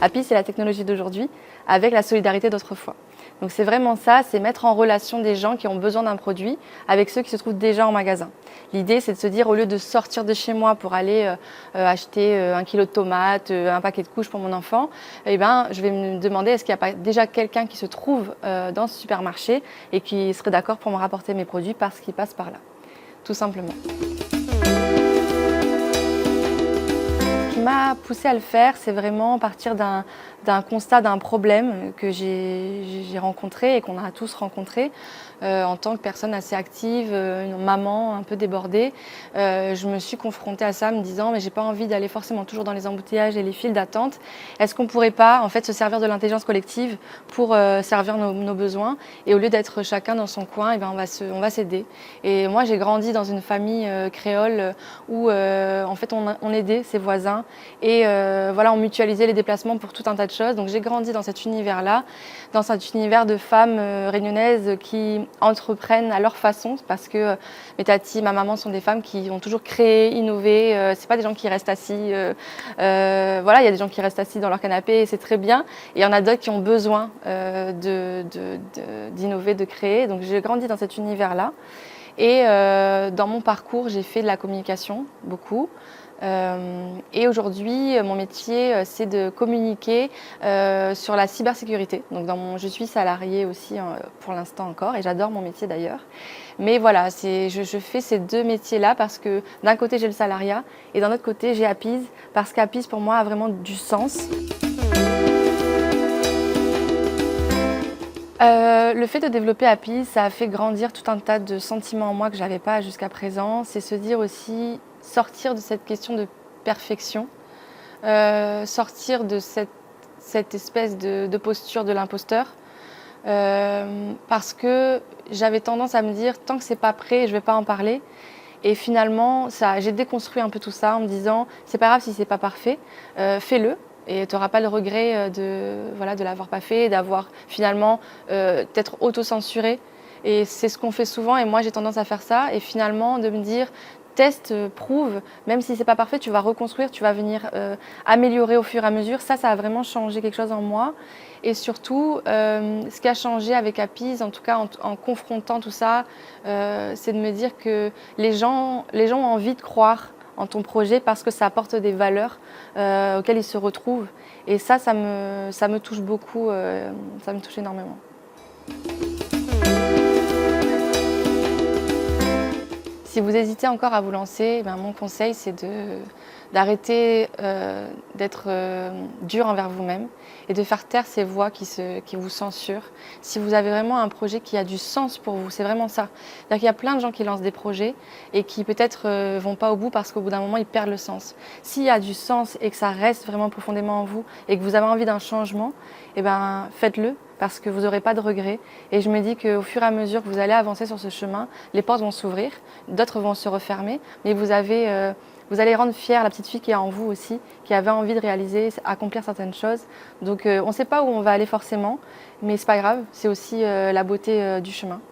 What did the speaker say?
Happy, c'est la technologie d'aujourd'hui avec la solidarité d'autrefois. Donc c'est vraiment ça, c'est mettre en relation des gens qui ont besoin d'un produit avec ceux qui se trouvent déjà en magasin. L'idée, c'est de se dire, au lieu de sortir de chez moi pour aller acheter 1 kilo de tomates, un paquet de couches pour mon enfant, eh ben, je vais me demander est-ce qu'il n'y a pas déjà quelqu'un qui se trouve dans ce supermarché et qui serait d'accord pour me rapporter mes produits parce qu'il passe par là, tout simplement. Ce qui m'a poussée à le faire, c'est vraiment partir d'un constat, d'un problème que j'ai rencontré et qu'on a tous rencontré en tant que personne assez active, une maman un peu débordée. Je me suis confrontée à ça, me disant mais j'ai pas envie d'aller forcément toujours dans les embouteillages et les files d'attente. Est-ce qu'on pourrait pas en fait se servir de l'intelligence collective pour servir nos besoins et au lieu d'être chacun dans son coin, eh ben on va s'aider. Et moi j'ai grandi dans une famille créole où en fait on aidait ses voisins et voilà, on mutualisait les déplacements pour tout un tas de choses. Donc j'ai grandi dans cet univers-là, dans cet univers de femmes réunionnaises qui entreprennent à leur façon, parce que mes tatis, ma maman sont des femmes qui ont toujours créé, innové. C'est pas des gens qui restent assis. Voilà, il y a des gens qui restent assis dans leur canapé et c'est très bien. Et il y en a d'autres qui ont besoin d'innover, de créer. Donc j'ai grandi dans cet univers-là. Et dans mon parcours, j'ai fait de la communication, beaucoup. Et aujourd'hui, mon métier, c'est de communiquer sur la cybersécurité. Donc je suis salariée aussi pour l'instant encore et j'adore mon métier d'ailleurs. Mais voilà, je fais ces deux métiers-là parce que d'un côté, j'ai le salariat et d'un autre côté, j'ai Appies parce qu'Appies, pour moi, a vraiment du sens. Le fait de développer Appies, ça a fait grandir tout un tas de sentiments en moi que je n'avais pas jusqu'à présent. C'est se dire aussi, sortir de cette question de perfection, sortir de cette espèce de posture de l'imposteur. Parce que j'avais tendance à me dire, tant que c'est pas prêt, je ne vais pas en parler. Et finalement, j'ai déconstruit un peu tout ça en me disant, c'est pas grave si c'est pas parfait, fais-le. Et tu n'auras pas le regret de l'avoir pas fait, d'avoir finalement peut-être auto-censuré. Et c'est ce qu'on fait souvent et moi j'ai tendance à faire ça. Et finalement de me dire, teste, prouve, même si c'est pas parfait, tu vas reconstruire, tu vas venir améliorer au fur et à mesure. Ça a vraiment changé quelque chose en moi. Et surtout, ce qui a changé avec Appies, en tout cas en confrontant tout ça, c'est de me dire que les gens ont envie de croire en ton projet parce que ça apporte des valeurs auxquelles ils se retrouvent. Et ça me touche beaucoup, ça me touche énormément. Si vous hésitez encore à vous lancer, mon conseil c'est d'arrêter d'être dur envers vous-même et de faire taire ces voix qui vous censurent. Si vous avez vraiment un projet qui a du sens pour vous, c'est vraiment ça. C'est-à-dire qu'il y a plein de gens qui lancent des projets et qui peut-être vont pas au bout parce qu'au bout d'un moment ils perdent le sens. S'il y a du sens et que ça reste vraiment profondément en vous et que vous avez envie d'un changement, faites-le. Parce que vous n'aurez pas de regrets. Et je me dis qu'au fur et à mesure que vous allez avancer sur ce chemin, les portes vont s'ouvrir, d'autres vont se refermer, mais vous allez rendre fière la petite fille qui est en vous aussi, qui avait envie de réaliser, accomplir certaines choses. Donc on ne sait pas où on va aller forcément, mais c'est pas grave, c'est aussi la beauté du chemin.